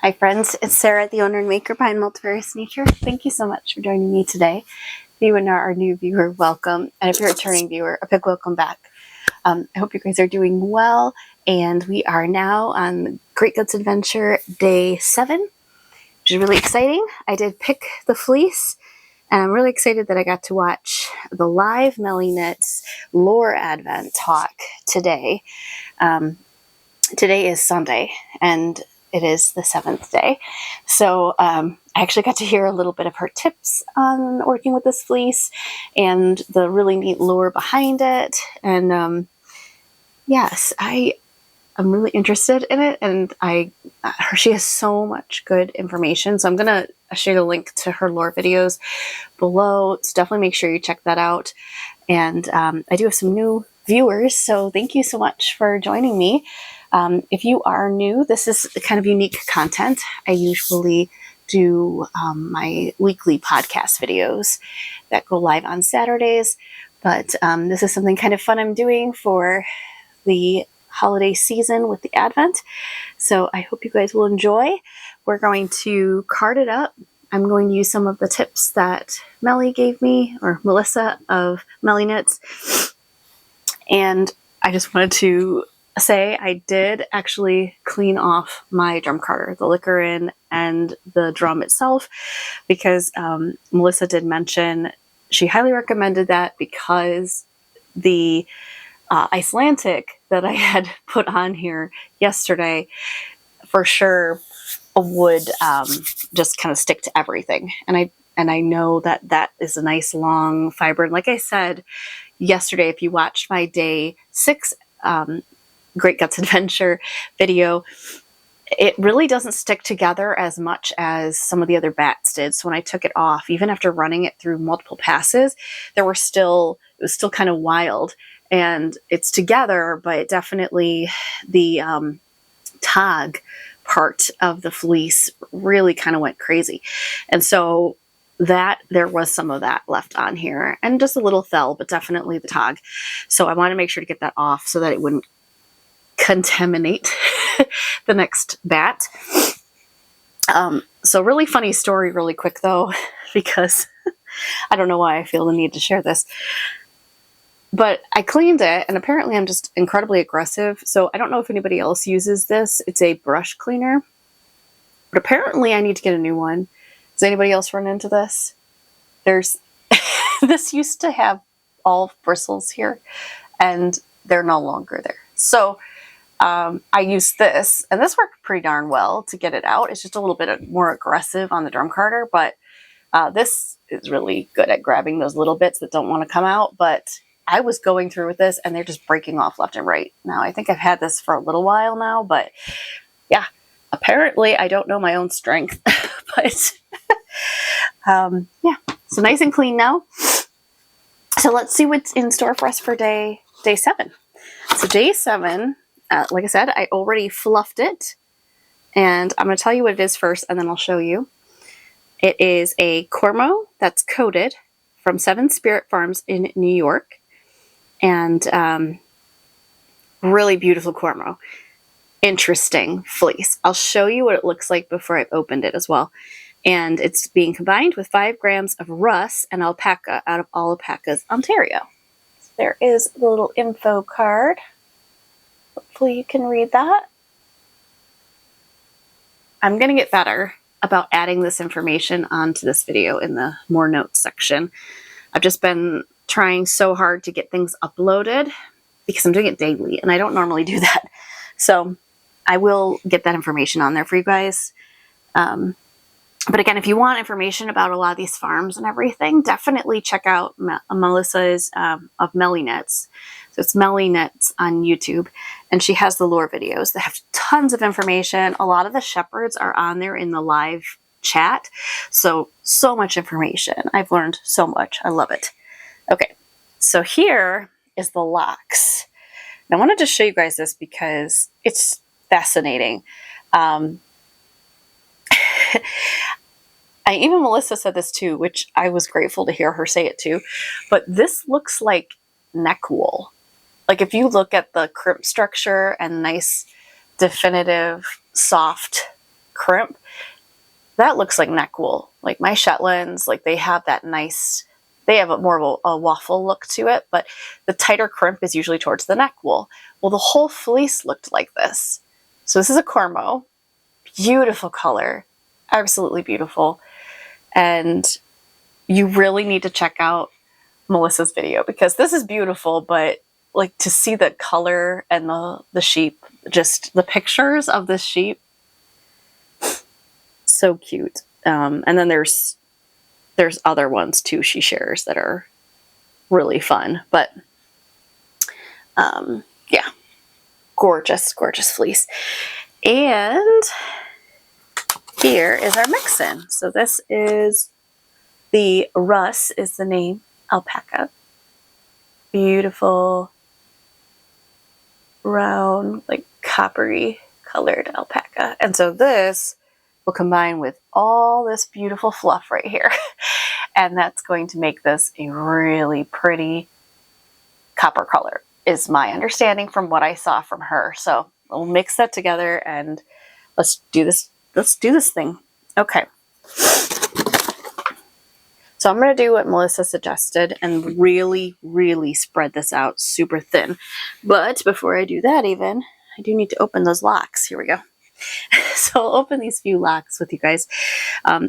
Hi friends, it's Sarah, the owner and maker behind Multifarious Nature. Thank you so much for joining me today. If you are our new viewer, welcome. And if you're a returning viewer, a big welcome back. I hope you guys are doing well. And we are now on Great Guts Adventure Day 7, which is really exciting. I did pick the fleece, and I'm really excited that I got to watch the live MellyKnits Lore Advent talk today. Today is Sunday, and it is the 7th day. So I actually got to hear a little bit of her tips on working with this fleece and the really neat lore behind it. And yes, I'm really interested in it, and she has so much good information. So I'm going to share the link to her lore videos below. So definitely make sure you check that out. And I do have some new viewers, so thank you so much for joining me. If you are new, this is kind of unique content. I usually do my weekly podcast videos that go live on Saturdays, but this is something kind of fun I'm doing for the holiday season with the Advent. So I hope you guys will enjoy. We're going to card it up. I'm going to use some of the tips that Melly gave me, or Melissa of MellyKnits. And I just wanted to say I did actually clean off my drum carder, the liquor in and the drum itself, because Melissa did mention she highly recommended that because the Icelandic that I had put on here yesterday for sure would just kind of stick to everything. And I know that that is a nice long fiber. And like I said yesterday, if you watched my day 6 Great Guts Adventure video, it really doesn't stick together as much as some of the other bats did. So when I took it off, even after running it through multiple passes, it was still kind of wild. And it's together, but definitely the tog part of the fleece really kind of went crazy. And so that there was some of that left on here, and just a little fell, but definitely the tog. So I want to make sure to get that off so that it wouldn't contaminate the next bat. So really funny story really quick though, because I don't know why I feel the need to share this, but I cleaned it, and apparently I'm just incredibly aggressive. So I don't know if anybody else uses this. It's a brush cleaner, but apparently I need to get a new one. Does anybody else run into this? There's this used to have all bristles here, and they're no longer there. So I used this, and this worked pretty darn well to get it out. It's just a little bit more aggressive on the drum carder, but this is really good at grabbing those little bits that don't want to come out. But I was going through with this, and they're just breaking off left and right. Now, I think I've had this for a little while now, but yeah, apparently I don't know my own strength. But yeah, so nice and clean now. So let's see what's in store for us for day 7. So day 7, like I said, I already fluffed it, and I'm going to tell you what it is first, and then I'll show you. It is a Cormo that's coated from 7 Spirit Farms in New York, and really beautiful Cormo. Interesting fleece. I'll show you what it looks like before I've opened it as well. And it's being combined with 5 grams of Russ and Alpaca out of Alpaca's, Ontario. So there is the little info card. Hopefully you can read that. I'm going to get better about adding this information onto this video in the more notes section. I've just been trying so hard to get things uploaded because I'm doing it daily, and I don't normally do that. So I will get that information on there for you guys. But again, if you want information about a lot of these farms and everything, definitely check out Melissa's of MellyKnits. So it's MellyKnits on YouTube, and she has the lore videos that have tons of information. A lot of the shepherds are on there in the live chat. So much information. I've learned so much. I love it. Okay, so here is the locks. And I wanted to show you guys this because it's fascinating. Even Melissa said this too, which I was grateful to hear her say it too, but this looks like neck wool. Like if you look at the crimp structure and nice, definitive, soft crimp, that looks like neck wool. Like my Shetlands, like they have that nice, they have more of a waffle look to it, but the tighter crimp is usually towards the neck wool. Well, the whole fleece looked like this. So this is a Cormo, beautiful color, absolutely beautiful. And you really need to check out Melissa's video because this is beautiful, but like to see the color and the sheep, just the pictures of this sheep, so cute. And then there's other ones too she shares that are really fun, but yeah, gorgeous, gorgeous fleece. And here is our mix-in. So this is the Russ is the name, Alpaca. Beautiful brown, like coppery colored alpaca. And so this will combine with all this beautiful fluff right here. And that's going to make this a really pretty copper color, is my understanding from what I saw from her. So we'll mix that together and let's do this. Let's do this thing. Okay. So I'm going to do what Melissa suggested and really, really spread this out super thin. But before I do that even, I do need to open those locks. Here we go. So I'll open these few locks with you guys.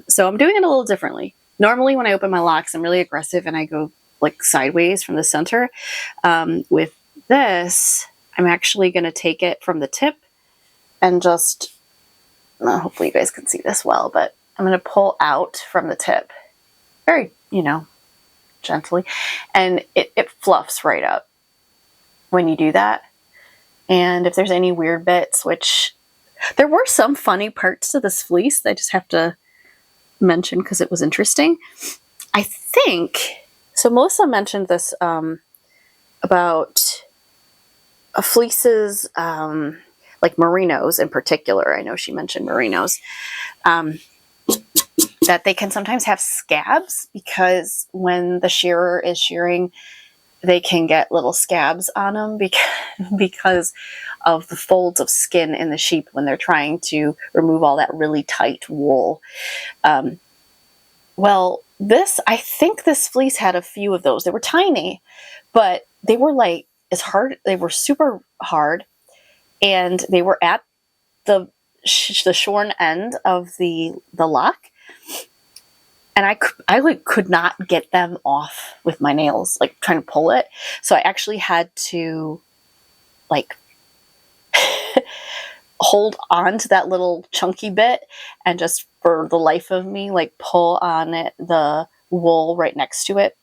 So I'm doing it a little differently. Normally when I open my locks, I'm really aggressive and I go like sideways from the center. With this, I'm actually going to take it from the tip and just, hopefully you guys can see this well, but I'm going to pull out from the tip very, gently, and it fluffs right up when you do that. And if there's any weird bits, which there were some funny parts to this fleece that I just have to mention because it was interesting. I think, so Melissa mentioned this about fleeces, like merinos in particular. I know she mentioned merinos. That they can sometimes have scabs because when the shearer is shearing, they can get little scabs on them because of the folds of skin in the sheep when they're trying to remove all that really tight wool. Well, I think this fleece had a few of those. They were tiny, but they were like as hard. They were super hard, and they were at the shorn end of the lock. And I like could not get them off with my nails, like trying to pull it. So I actually had to like hold on to that little chunky bit and just for the life of me, like pull on it, the wool right next to it.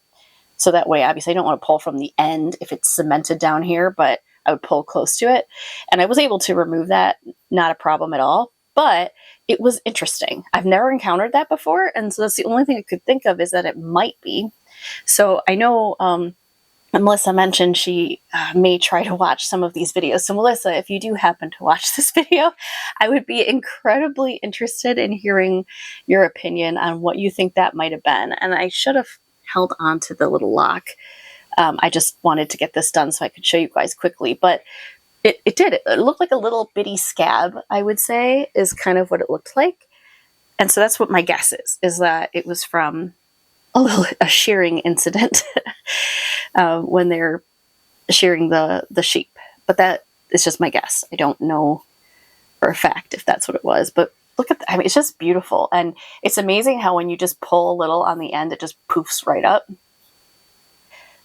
So that way, obviously I don't want to pull from the end if it's cemented down here, but I would pull close to it. And I was able to remove that, not a problem at all. But it was interesting. I've never encountered that before. And so that's the only thing I could think of is that it might be. So I know Melissa mentioned she may try to watch some of these videos. So Melissa, if you do happen to watch this video, I would be incredibly interested in hearing your opinion on what you think that might have been. And I should have held on to the little lock. I just wanted to get this done so I could show you guys quickly. But it did. It looked like a little bitty scab, I would say, is kind of what it looked like. And so that's what my guess is that it was from a shearing incident when they're shearing the sheep. But that is just my guess. I don't know for a fact if that's what it was. But look at that. I mean, it's just beautiful. And it's amazing how when you just pull a little on the end, it just poofs right up.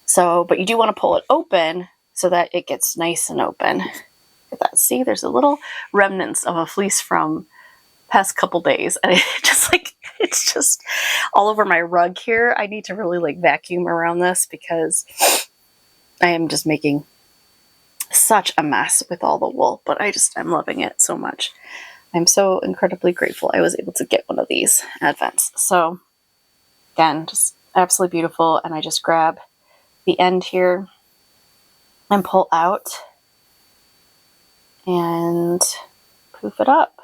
So, but you do want to pull it open so that it gets nice and open. Look at that. See, there's a little remnants of a fleece from past couple days. And it's just all over my rug here. I need to really like vacuum around this because I am just making such a mess with all the wool. But I'm loving it so much. I'm so incredibly grateful I was able to get one of these advents. So again, just absolutely beautiful. And I just grab the end here and pull out and poof it up.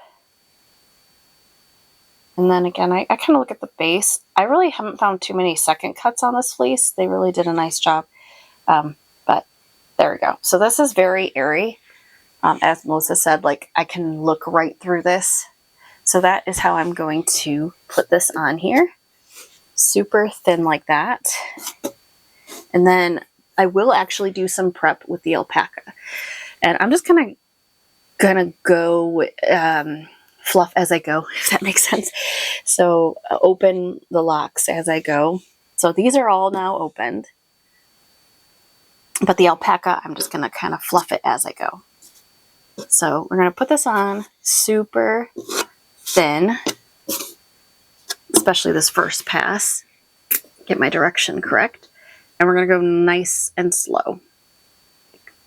And then again, I kind of look at the base. I really haven't found too many second cuts on this fleece. They really did a nice job. But there we go. So this is very airy. As Melissa said, like I can look right through this. so that is how I'm going to put this on here. Super thin like that. And then I will actually do some prep with the alpaca. And I'm just gonna go fluff as I go, if that makes sense. So open the locks as I go. So these are all now opened. But the alpaca, I'm just gonna kind of fluff it as I go. So we're gonna put this on super thin, especially this first pass. Get my direction correct. And we're gonna go nice and slow.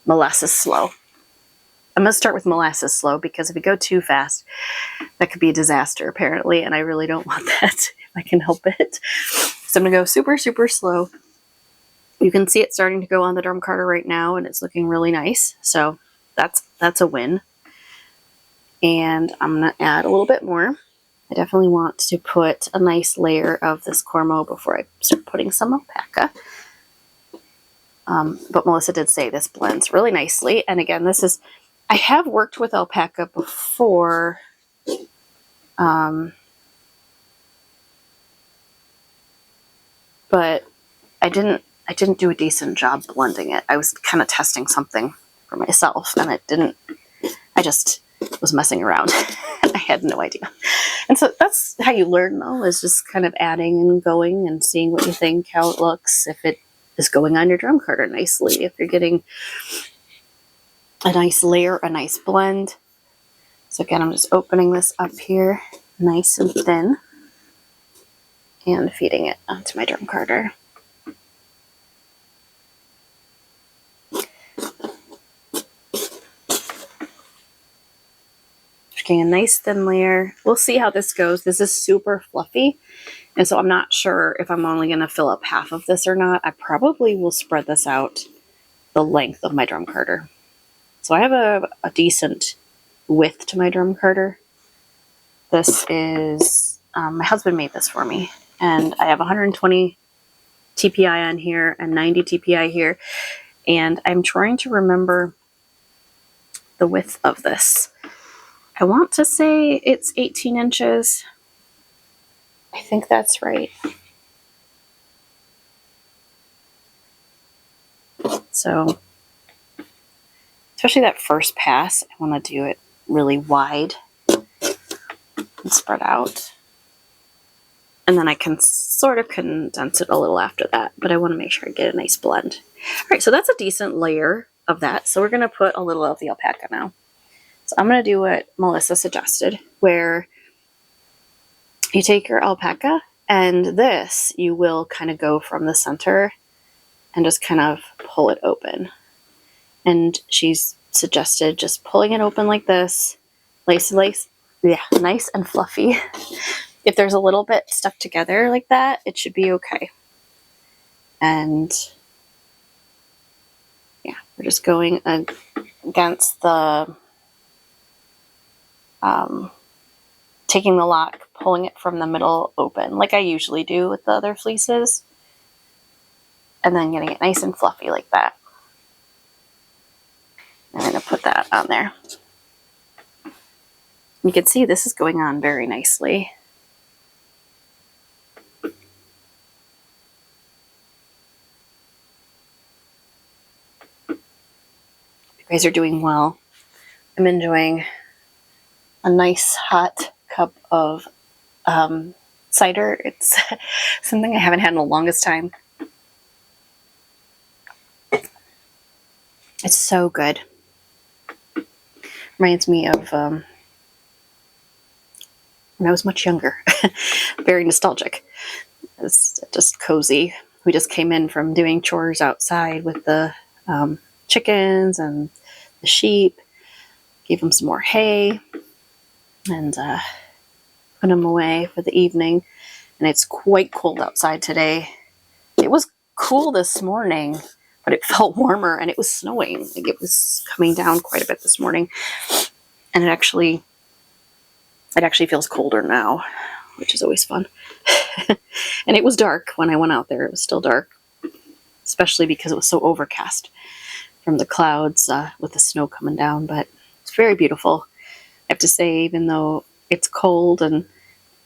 Molasses slow. I'm gonna start with molasses slow because if we go too fast, that could be a disaster apparently, and I really don't want that if I can help it. So I'm gonna go super, super slow. You can see it starting to go on the drum carder right now, and it's looking really nice. So that's a win. And I'm gonna add a little bit more. I definitely want to put a nice layer of this Cormo before I start putting some alpaca. But Melissa did say this blends really nicely. And again, I have worked with alpaca before. But I didn't do a decent job blending it. I was kind of testing something for myself, and I just was messing around. I had no idea. And so that's how you learn, though, is just kind of adding and going and seeing what you think, how it looks, if it is going on your drum carder nicely, if you're getting a nice layer, a nice blend. So again, I'm just opening this up here nice and thin and feeding it onto my drum carder. Getting a nice thin layer. We'll see how this goes. This is super fluffy, and so I'm not sure if I'm only going to fill up half of this or not. I probably will spread this out the length of my drum carder. So I have a decent width to my drum carder. This is, my husband made this for me, and I have 120 TPI on here and 90 TPI here, and I'm trying to remember the width of this. I want to say it's 18 inches. I think that's right. So, especially that first pass, I want to do it really wide and spread out. And then I can sort of condense it a little after that, but I want to make sure I get a nice blend. All right, so that's a decent layer of that. So we're going to put a little of the alpaca now. So I'm going to do what Melissa suggested, where you take your alpaca and this, you will kind of go from the center and just kind of pull it open. And she's suggested just pulling it open like this, nice and fluffy. If there's a little bit stuck together like that, it should be okay. And yeah, we're just going against the taking the lock, pulling it from the middle open, like I usually do with the other fleeces, and then getting it nice and fluffy like that. I'm going to put that on there. You can see this is going on very nicely. You guys are doing well. I'm enjoying a nice hot cup of cider. It's something I haven't had in the longest time. It's so good. Reminds me of when I was much younger. Very nostalgic. It's just cozy. We just came in from doing chores outside with the chickens and the sheep. Gave them some more hay and put them away for the evening. And it's quite cold outside today. It was cool this morning, but it felt warmer and it was snowing. Like it was coming down quite a bit this morning. And it actually feels colder now, which is always fun. And it was dark when I went out there. It was still dark, especially because it was so overcast from the clouds with the snow coming down. But it's very beautiful. I have to say, even though it's cold, and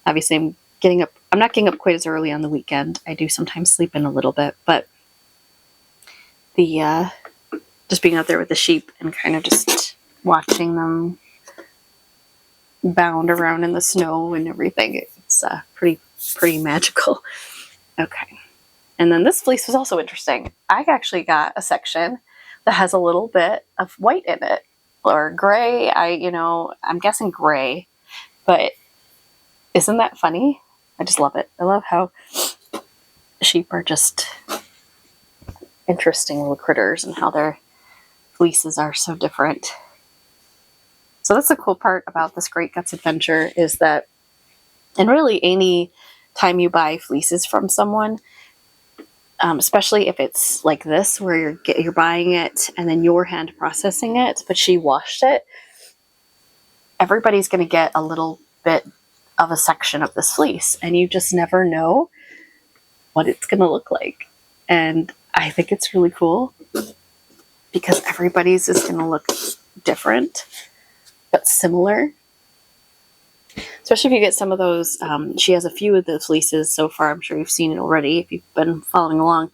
obviously I'm not getting up quite as early on the weekend. I do sometimes sleep in a little bit, but the just being out there with the sheep and kind of just watching them bound around in the snow and everything, it's pretty magical. Okay. And then this fleece was also interesting. I actually got a section that has a little bit of white in it, or gray. I'm guessing gray, but isn't that funny? I just love it. I love how sheep are just interesting little critters and how their fleeces are so different. So that's the cool part about this Great Guts adventure, is that, and really any time you buy fleeces from someone, especially if it's like this, where you're buying it and then you're hand processing it, but she washed it, everybody's going to get a little bit of a section of this fleece, and you just never know what it's going to look like. And I think it's really cool because everybody's is going to look different but similar. Especially if you get some of those, she has a few of the fleeces so far, I'm sure you've seen it already if you've been following along,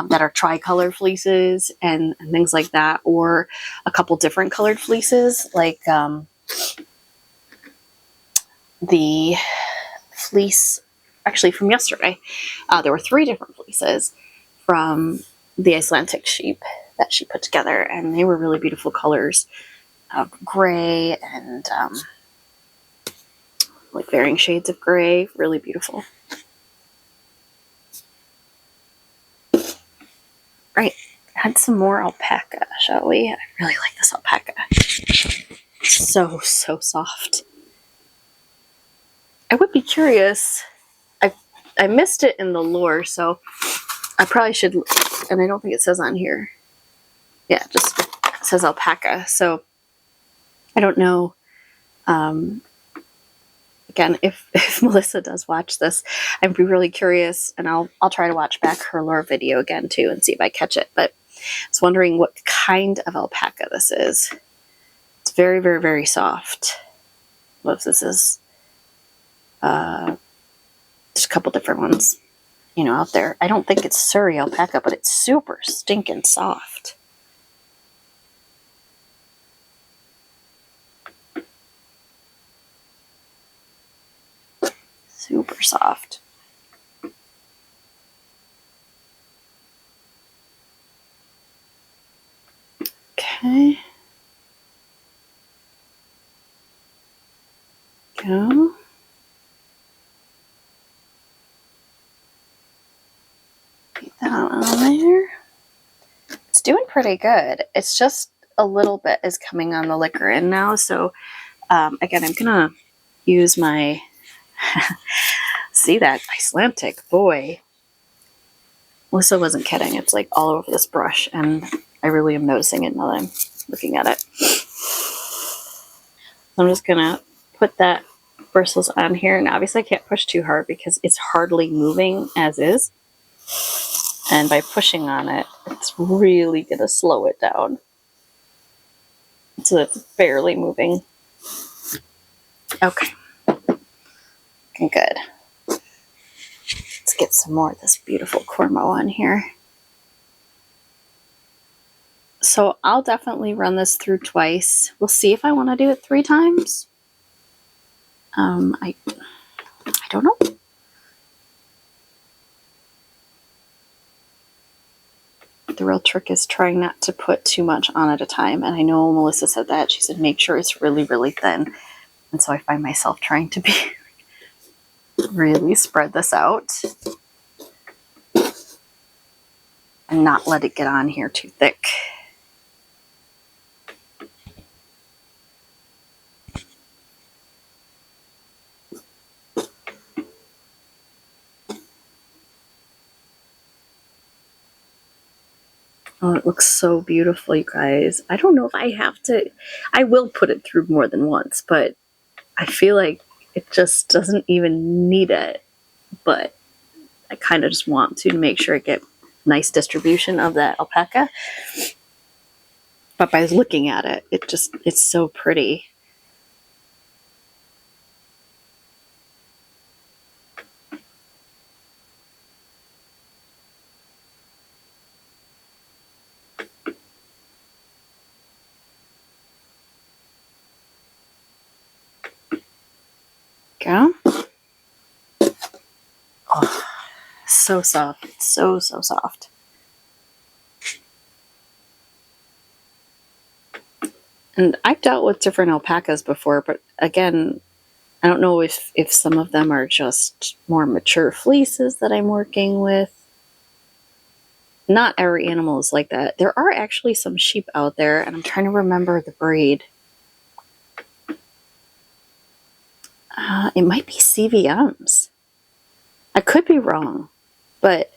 that are tricolor fleeces and things like that, or a couple different colored fleeces, like the fleece actually from yesterday. There were 3 different fleeces from the Icelandic sheep that she put together, and they were really beautiful colors of gray and like varying shades of gray. Really beautiful. Right, add some more alpaca, shall we? I really like this alpaca. So soft. I would be curious. I missed it in the lore, so I probably should, and I don't think it says on here. Yeah, it just says alpaca, so I don't know. Again, if Melissa does watch this, I'd be really curious, and I'll try to watch back her lore video again too and see if I catch it. But I was wondering what kind of alpaca this is. It's very, very, very soft. What if this is? There's a couple different ones, out there. I don't think it's Surrey alpaca, but it's super stinking soft. Super soft. Okay. Go. Get that on there. It's doing pretty good. It's just a little bit is coming on the liquor in now. So again, I'm gonna use my see that Icelandic, boy. Melissa wasn't kidding. It's like all over this brush, and I really am noticing it now that I'm looking at it. I'm just gonna put that bristles on here, and obviously I can't push too hard because it's hardly moving as is. And by pushing on it, it's really gonna slow it down so it's barely moving. Okay. Looking good. Let's get some more of this beautiful Cormo on here. So I'll definitely run this through twice. We'll see if I want to do it 3 times. I don't know. The real trick is trying not to put too much on at a time. And I know Melissa said that. She said, make sure it's really, really thin. And so I find myself trying to be really spread this out and not let it get on here too thick. Oh, it looks so beautiful, you guys. I don't know if I have to. I will put it through more than once, but I feel like it just doesn't even need it. But I kind of just want to make sure I get nice distribution of that alpaca. But by looking at it, it's so pretty. go. Oh, so soft. So soft. And I've dealt with different alpacas before, but again, I don't know if some of them are just more mature fleeces that I'm working with. Not every animal is like that. There are actually some sheep out there, and I'm trying to remember the breed. It might be CVMs. I could be wrong, but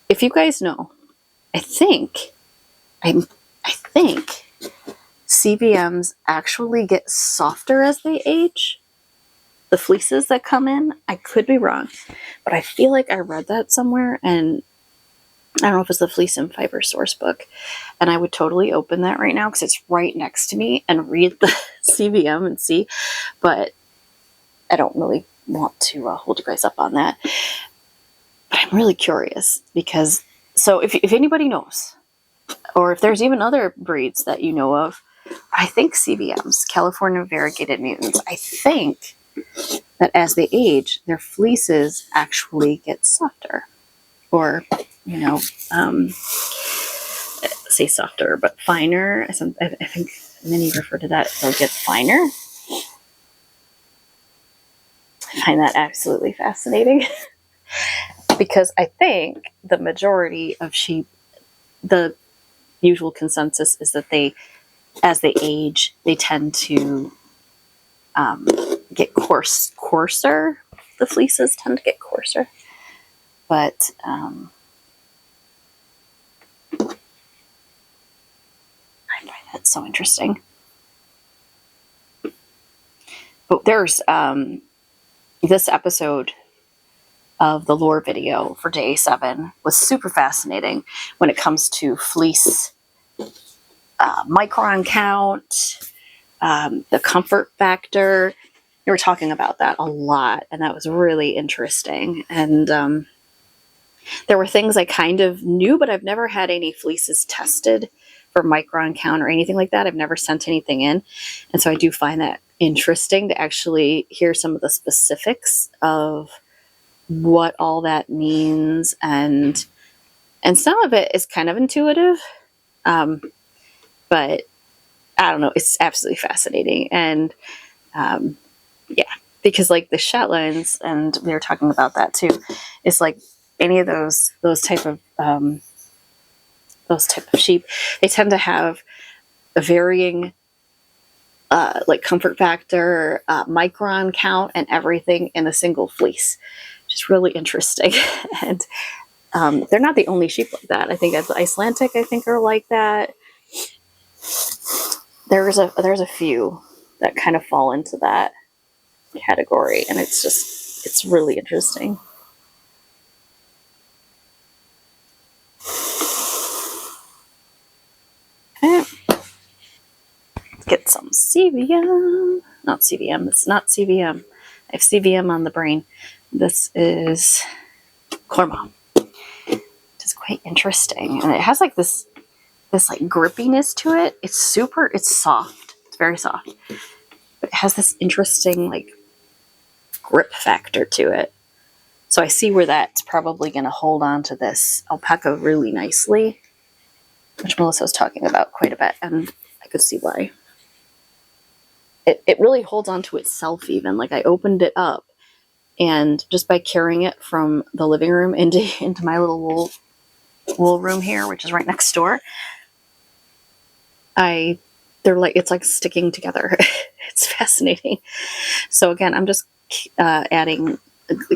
if you guys know, I think CVMs actually get softer as they age. The fleeces that come in, I could be wrong, but I feel like I read that somewhere, and I don't know if it's the Fleece and Fiber source book, and I would totally open that right now because it's right next to me and read the CVM and see, but I don't really want to hold you guys up on that. But I'm really curious because, so if anybody knows, or if there's even other breeds that you know of, I think CVMs, California Variegated Mutants, I think that as they age, their fleeces actually get softer. Or, you know, say softer, but finer. I think many refer to that. They'll get finer. I find that absolutely fascinating because I think the majority of sheep, the usual consensus is that as they age, they tend to get coarser. The fleeces tend to get coarser. But I find that so interesting. But there's this episode of the lore video for day 7 was super fascinating when it comes to fleece micron count, the comfort factor. You were talking about that a lot, and that was really interesting. And there were things I kind of knew, but I've never had any fleeces tested for micron count or anything like that. I've never sent anything in. And so I do find that interesting to actually hear some of the specifics of what all that means. And some of it is kind of intuitive. But I don't know, it's absolutely fascinating. And yeah, because like the Shetlands, and we were talking about that too, it's like any of those type of sheep, they tend to have a varying like comfort factor, micron count, and everything in a single fleece, which is really interesting. And they're not the only sheep like that. I think the Icelandic, I think, are like that. There's a few that kind of fall into that category, and it's really interesting. Okay. Let's get some CVM. Not CVM. It's not CVM. I have CVM on the brain. This is Cormo, which is quite interesting, and it has like this like grippiness to it. It's soft. It's very soft, but it has this interesting like grip factor to it. So I see where that's probably going to hold on to this alpaca really nicely, which Melissa was talking about quite a bit, and I could see why. It really holds on to itself even. Like I opened it up, and just by carrying it from the living room into my little wool room here, which is right next door, it's like sticking together. It's fascinating. So again, I'm just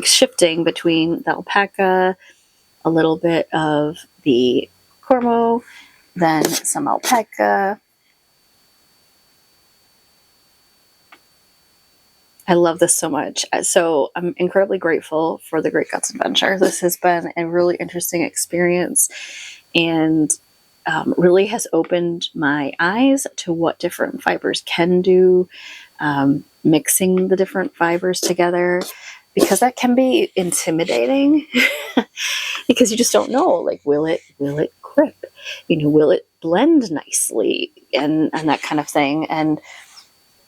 shifting between the alpaca, a little bit of the Cormo, then some alpaca. I love this so much. So I'm incredibly grateful for the Great Guts Adventure. This has been a really interesting experience, and really has opened my eyes to what different fibers can do, mixing the different fibers together, because that can be intimidating because you just don't know, like, will it grip? You know, will it blend nicely and that kind of thing. And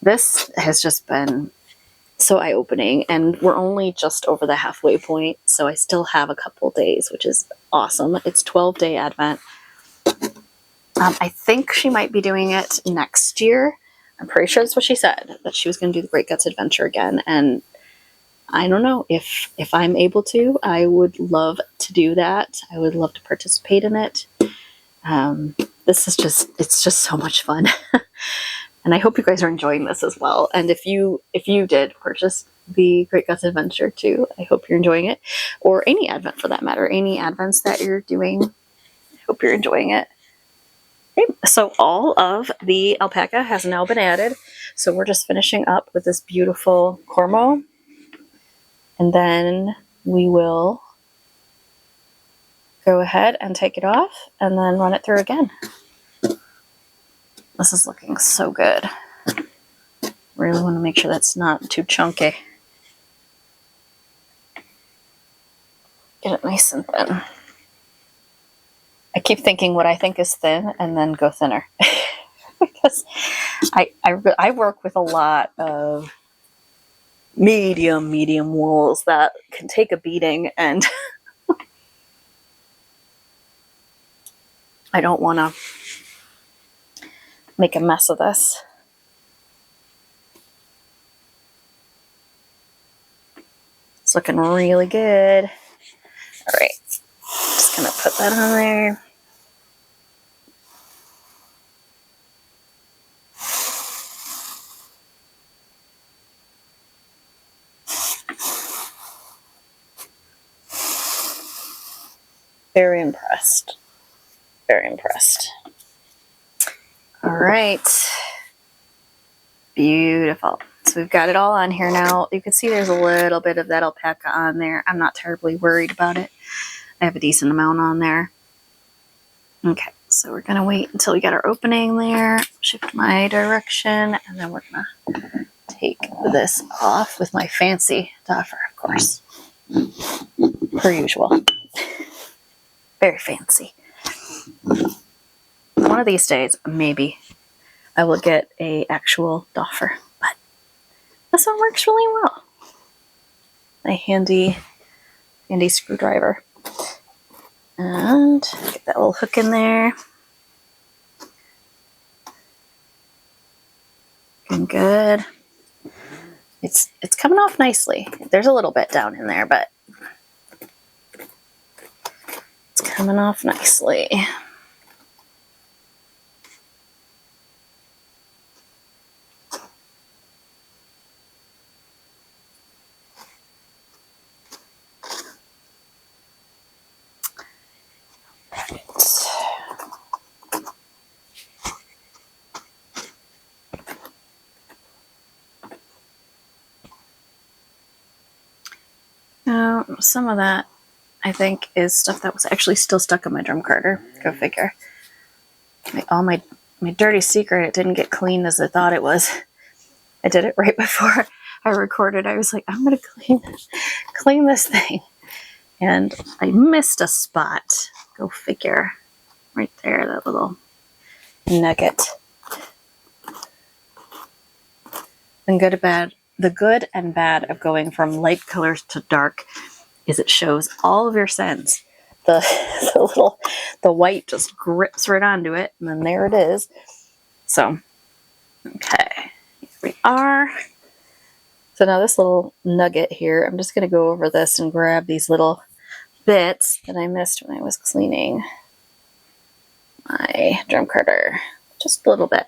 this has just been so eye-opening, and we're only just over the halfway point, so I still have a couple days, which is awesome. It's 12-day Advent. I think she might be doing it next year. I'm pretty sure that's what she said, that she was going to do the Great Guts Adventure again, and I don't know if I'm able to. I would love to do that. I would love to participate in it. This is it's just so much fun. And I hope you guys are enjoying this as well. And if you did purchase the Great Guts Adventure too, I hope you're enjoying it. Or any Advent for that matter. Any Advents that you're doing, I hope you're enjoying it. Okay, so all of the alpaca has now been added. So we're just finishing up with this beautiful Cormo. And then we will go ahead and take it off and then run it through again. This is looking so good. Really want to make sure that's not too chunky. Get it nice and thin. I keep thinking what I think is thin and then go thinner. Because I work with a lot of medium wools that can take a beating, and I don't want to make a mess of this. It's looking really good. All right, just gonna put that on there. Very impressed. Very impressed. All right. Beautiful. So we've got it all on here now. You can see there's a little bit of that alpaca on there. I'm not terribly worried about it. I have a decent amount on there. Okay, so we're going to wait until we get our opening there. Shift my direction, and then we're going to take this off with my fancy doffer, of course. Per usual. Very fancy. One of these days, maybe, I will get a actual doffer, but this one works really well. A handy screwdriver. And get that little hook in there. Looking good. It's coming off nicely. There's a little bit down in there, but it's coming off nicely. Now, some of that, I think, is stuff that was actually still stuck on my drum carder. Go figure. All my dirty secret, it didn't get cleaned as I thought it was. I did it right before I recorded. I was like, I'm going to clean this thing. And I missed a spot. Go figure. Right there, that little nugget. The good and bad of going from light colors to dark is it shows all of your scents. The white just grips right onto it, and then there it is. So, okay, here we are. So now this little nugget here, I'm just going to go over this and grab these little bits that I missed when I was cleaning my drum carder. Just a little bit.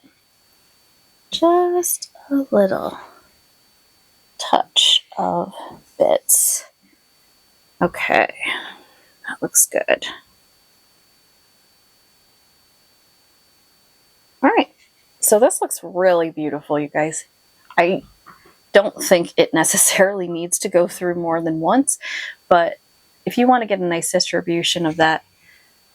Just a little touch of bits. Okay, that looks good. All right, so this looks really beautiful, you guys. I don't think it necessarily needs to go through more than once, but if you want to get a nice distribution of that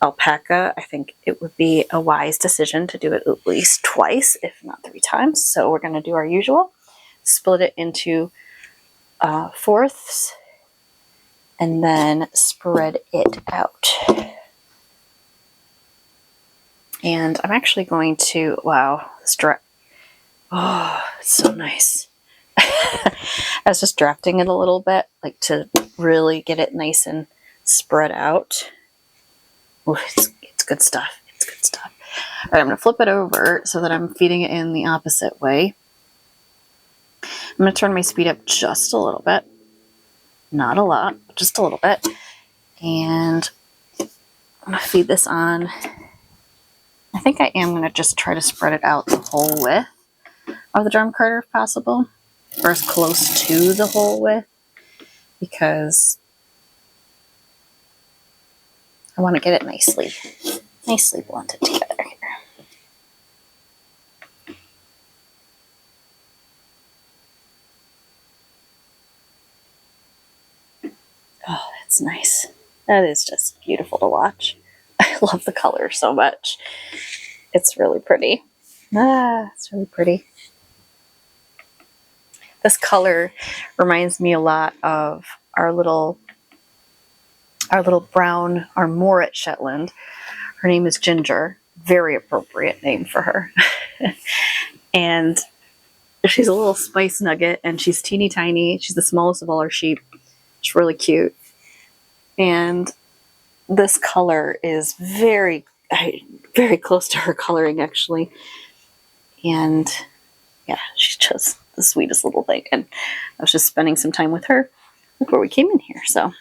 alpaca, I think it would be a wise decision to do it at least twice, if not 3 times. So we're going to do our usual. Split it into fourths, and then spread it out. And I'm actually going to, wow, this dry, oh, it's so nice. I was just drafting it a little bit, like to really get it nice and spread out. Ooh, it's good stuff. It's good stuff. All right, I'm going to flip it over so that I'm feeding it in the opposite way. I'm going to turn my speed up just a little bit. Not a lot, but just a little bit. And I'm going to feed this on. I think I am going to just try to spread it out the whole width of the drum carder if possible, or as close to the whole width, because I want to get it nicely blended together here. Oh, that's nice. That is just beautiful to watch. I love the color so much. It's really pretty. It's really pretty. This color reminds me a lot of our little brown, our Morit Shetland. Her name is Ginger. Very appropriate name for her. And she's a little spice nugget, and she's teeny tiny. She's the smallest of all our sheep. She's really cute. And this color is very close to her coloring, actually. And yeah, she's just the sweetest little thing. And I was just spending some time with her before we came in here, so.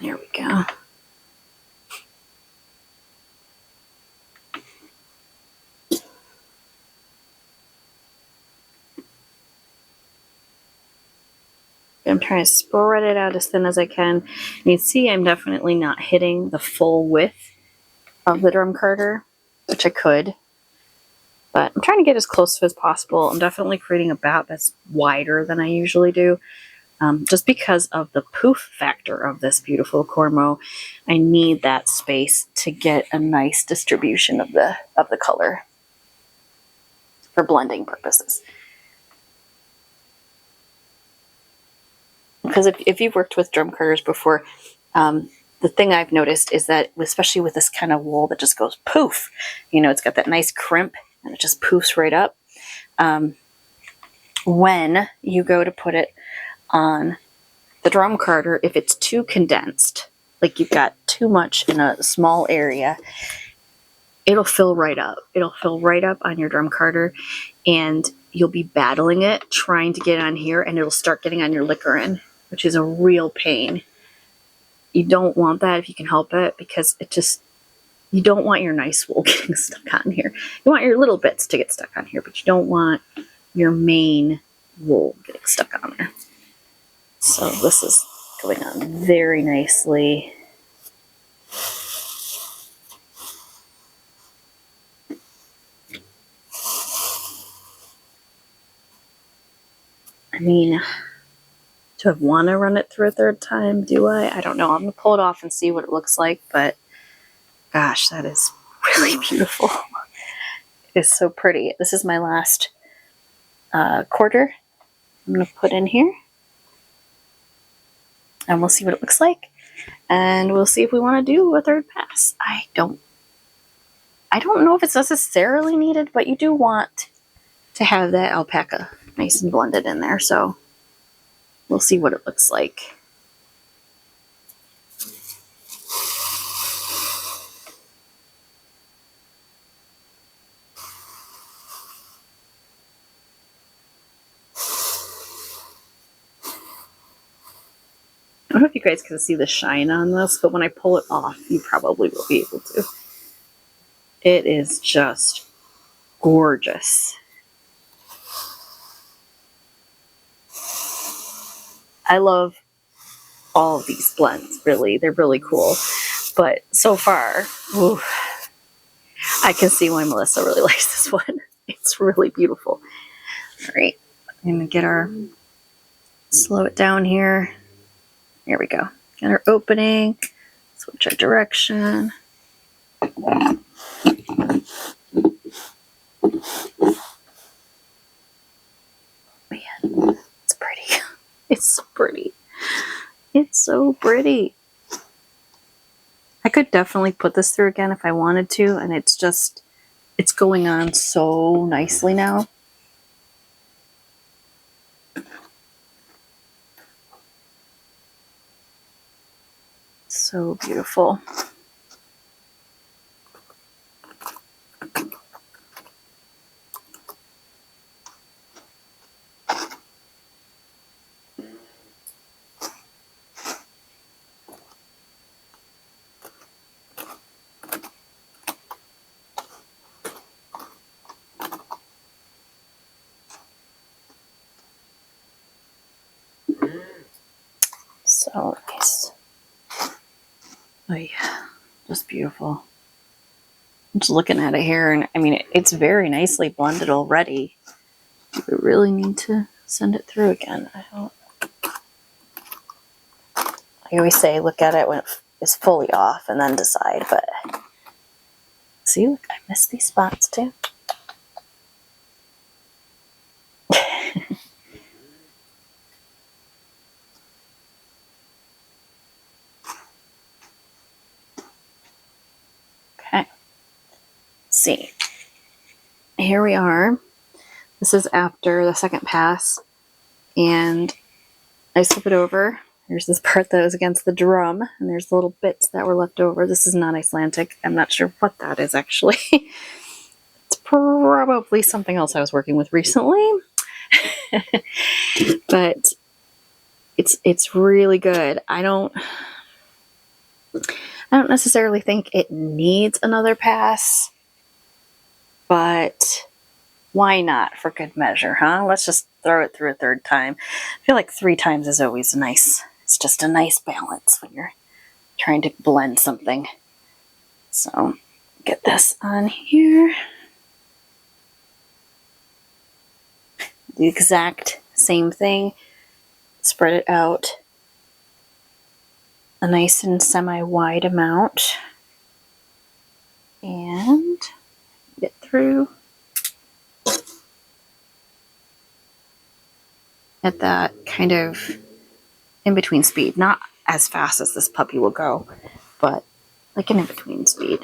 There we go. I'm trying to spread it out as thin as I can. And you see I'm definitely not hitting the full width of the drum carder, which I could. But I'm trying to get as close to as possible. I'm definitely creating a bat that's wider than I usually do. Just because of the poof factor of this beautiful Cormo, I need that space to get a nice distribution of the color for blending purposes. Because if you've worked with drum carders before, the thing I've noticed is that, especially with this kind of wool that just goes poof, you know, it's got that nice crimp and it just poofs right up. When you go to put it on the drum carder, if it's too condensed, like you've got too much in a small area, it'll fill right up. It'll fill right up on your drum carder, and you'll be battling it, trying to get on here, and it'll start getting on your lickerin, which is a real pain. You don't want that if you can help it, because you don't want your nice wool getting stuck on here. You want your little bits to get stuck on here, but you don't want your main wool getting stuck on there. So this is going on very nicely. I mean, do I want to run it through a third time? Do I? I don't know. I'm going to pull it off and see what it looks like, but gosh, that is really beautiful. It is so pretty. This is my last quarter I'm going to put in here. And we'll see what it looks like. And we'll see if we want to do a third pass. I don't know if it's necessarily needed, but you do want to have that alpaca nice and blended in there. So we'll see what it looks like. I don't know if you guys can see the shine on this, but when I pull it off, you probably will be able to. It is just gorgeous. I love all of these blends, really. They're really cool. But so far, ooh, I can see why Melissa really likes this one. It's really beautiful. All right, I'm going to get slow it down here. Here we go. Get our opening, switch our direction. Man, it's pretty. It's so pretty. It's so pretty. I could definitely put this through again if I wanted to, and it's It's going on so nicely now. So beautiful. So nice. Oh yeah, just beautiful. I'm just looking at it here, and I mean, it's very nicely blended already. We really need to send it through again. I always say look at it when it is fully off and then decide, but see, look, I missed these spots too. Okay. Let's see. Here we are. This is after the second pass, and I flip it over. There's this part that was against the drum, and there's little bits that were left over. This is not Icelandic. I'm not sure what that is actually. It's probably something else I was working with recently. But it's really good. I don't necessarily think it needs another pass, but why not for good measure, huh? Let's just throw it through a third time. I feel like 3 times is always nice. It's just a nice balance when you're trying to blend something. So get this on here. The exact same thing. Spread it out a nice and semi-wide amount. And get through at that kind of in-between speed. Not as fast as this puppy will go, but like an in-between speed.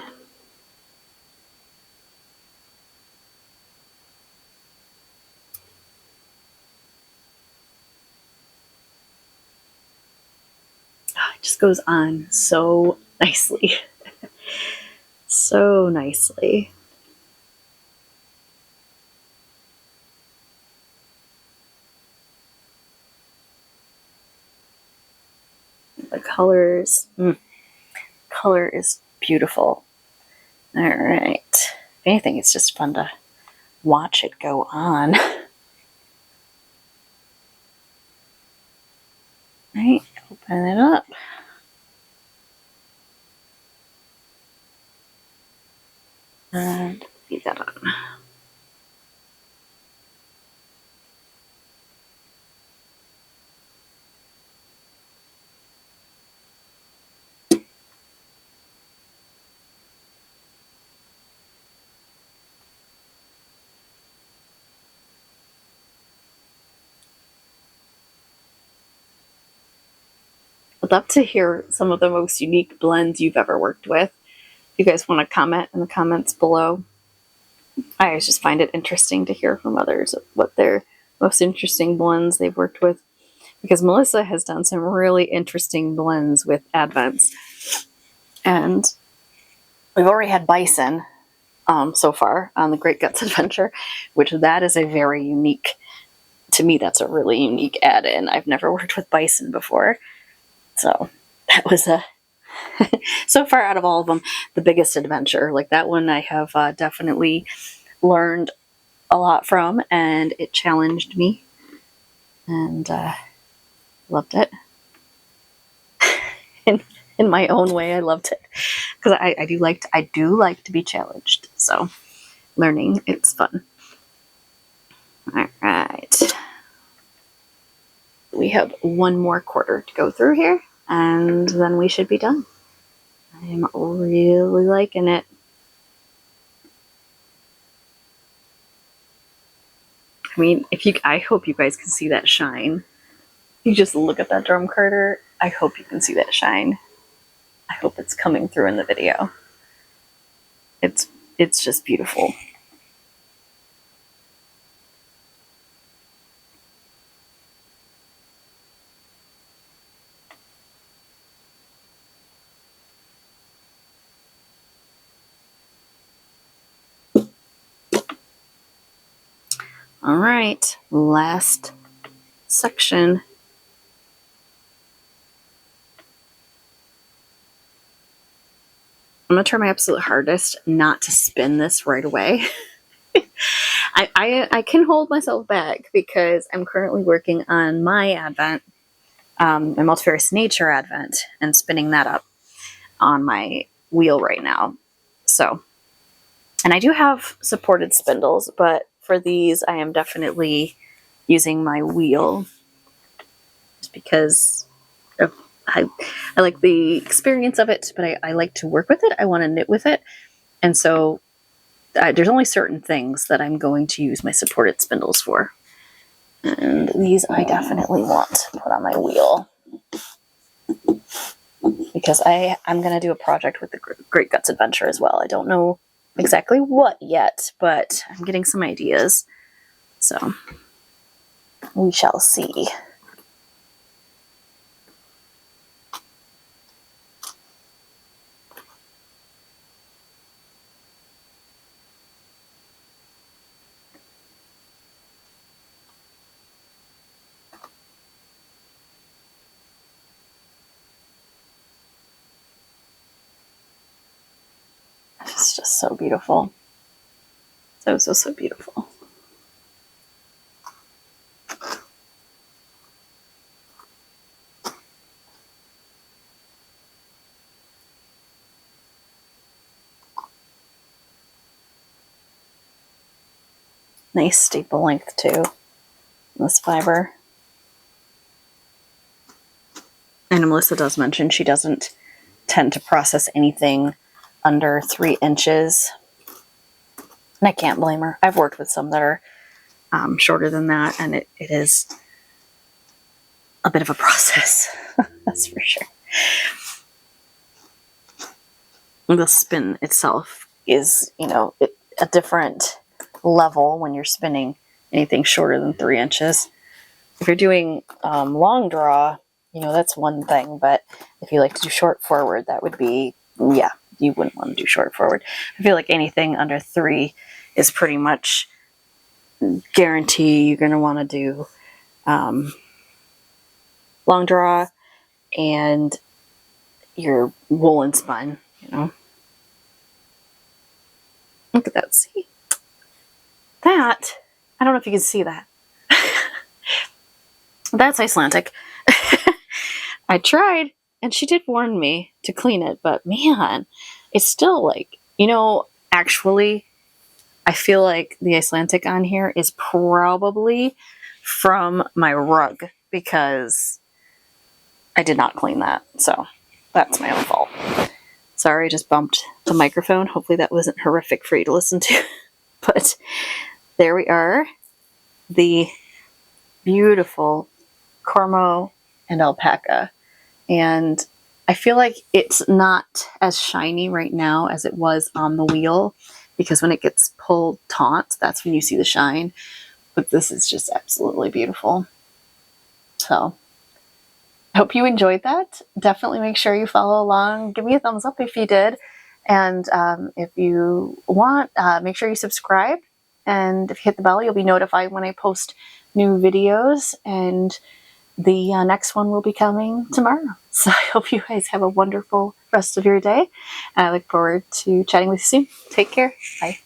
It just goes on so nicely. So nicely. The colors. Color is beautiful. All right. If anything, it's just fun to watch it go on. Right, open it up. And leave that on. I'd love to hear some of the most unique blends you've ever worked with. If you guys want to comment in the comments below. I always just find it interesting to hear from others what their most interesting blends they've worked with. Because Melissa has done some really interesting blends with Advents. And we've already had Bison so far on the Great Guts Adventure, which that is a very unique, to me, that's a really unique add-in. I've never worked with Bison before. So that was so far out of all of them, the biggest adventure. Like that one I have definitely learned a lot from, and it challenged me, and loved it. in my own way, I loved it because I do like to be challenged. So learning, it's fun. All right, we have one more quarter to go through here, and then we should be done. I'm really liking it. I mean, I hope you guys can see that shine. You just look at that drum carter. I hope you can see that shine. I hope it's coming through in the video. It's it's just beautiful. All right, last section. I'm going to try my absolute hardest not to spin this right away. I can hold myself back because I'm currently working on my Advent, my Multifarious Nature Advent, and spinning that up on my wheel right now. So, and I do have supported spindles, but for these I am definitely using my wheel just because of, I like the experience of it, but I like to work with it. I want to knit with it. And so there's only certain things that I'm going to use my supported spindles for. And these I definitely want to put on my wheel. Because I'm going to do a project with the Great Guts Adventure as well. I don't know exactly what yet, but I'm getting some ideas. So we shall see. It's just so beautiful. So beautiful. Nice staple length too, this fiber. And Melissa does mention she doesn't tend to process anything under 3 inches. And I can't blame her. I've worked with some that are shorter than that, and it is a bit of a process. That's for sure. The spin itself is, a different level when you're spinning anything shorter than 3 inches. If you're doing long draw, that's one thing, but if you like to do short forward, that would be, yeah, you wouldn't want to do short forward. I feel like anything under 3 is pretty much guarantee you're going to want to do long draw and your woolen spun, Look at that, see? That, I don't know if you can see that. That's Icelandic. I tried, and she did warn me to clean it, but man, it's still like, actually, I feel like the Icelandic on here is probably from my rug because I did not clean that. So that's my own fault. Sorry, I just bumped the microphone. Hopefully that wasn't horrific for you to listen to. But there we are. The beautiful Cormo and Alpaca. And I feel like it's not as shiny right now as it was on the wheel, because when it gets pulled taut, that's when you see the shine. But this is just absolutely beautiful. So I hope you enjoyed that. Definitely make sure you follow along. Give me a thumbs up if you did. And if you want, make sure you subscribe. And if you hit the bell, you'll be notified when I post new videos. And the next one will be coming tomorrow. So I hope you guys have a wonderful rest of your day. And I look forward to chatting with you soon. Take care. Bye.